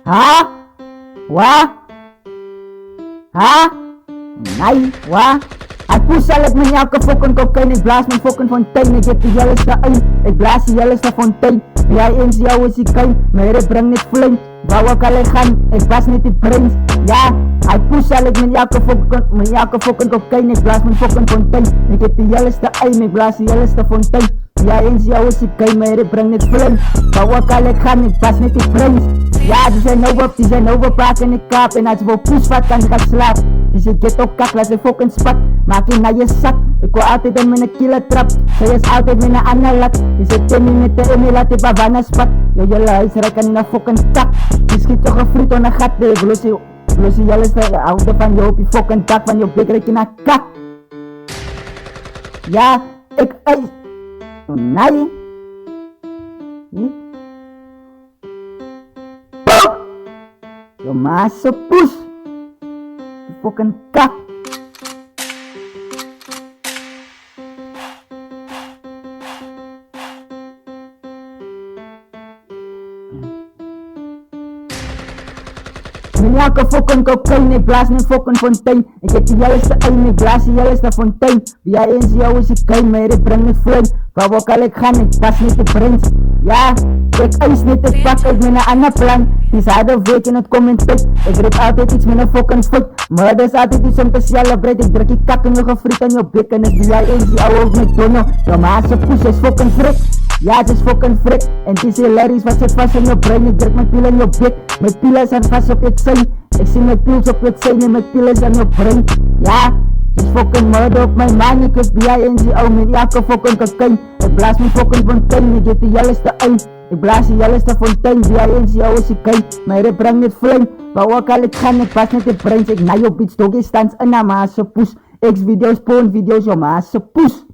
Hả? Quá? Hả? Nee, waar? Hij poes al het met elke fucking cocaine. Ik blaas mijn fucking fontein. Ik heb de jelleste een. Ik blaas de jelleste fontein. Jij eens jou is die kein. Maar ik breng niet flame. Wou ik al gaan. Ik was niet die brains. Ja, hij poes al het met elke fucking cocaine. Ik blaas mijn fucking fontein. Ik heb de jelleste een. Ik blaas de jelleste fontein. Jij eens jou is die kein. Maar ik breng niet flame. Wou ik al gaan. Ik was niet die brains. Ja, die zijn overpraat in de kaap. En als we poes vat, kan ik gaan slapen. Die zit ghetto kak, laat ze fucking spat. Maak je naar je zak. Ik wil altijd in mijn killer trap. Zij is altijd met een ander lat. Die zit in met de Emmy, laat die bavana spat. Yo, je luister, kan in een fucking kak. Die schiet toch een fruit aan een gat. Ik los je alles houden van je op je fucking dak. Van je bek rek je naar kak. Ja, ik eis. Nee. Yo, maas ze poes. Fucking kak. Met elke fucking cocaine, ik blaas mijn fucking fontein. Ik heb de jelleste een, ik blaas de jelleste fontein. Wie jij eens jou is ik kein, maar ik breng niet flame. Wou ook al ik gaan, ik was niet de prins. Ja, ik eis niet te pak, ik ben een ander plan. Die zouden weten, het komt in tijd. Ik rip altijd iets met een fucking foot. Maar dat is altijd iets om te celebrate. Ik druk je kak en nog een friet aan je bek. En ik doe jij eens die ouwe ook met Dono. Jouw maas je poes is fucking frik. Ja, het is fucking frik. En het is hilarisch, wat zit vast in je brein. Ik druk mijn pielen in je bek. Mijn pielen zijn vast op het zijn. Ik zie mijn piels op het zijn en mijn pielen zijn op brein. Ja, het is fucking murder op mijn man. Ik heb jij eens die ouwe met elke fucking cocaine. Ik blaas mijn fucking fontein. Ik heb de jelleste een. Ik blaas de jelleste fontein. Wie jij eens jou is ik kein. Maar ik breng niet flame. Wou ook al ik gaan, ik pas niet de brains. Ik na je beats, doggy stands en na maas poes. X video's, porn video's, jouw maas poes.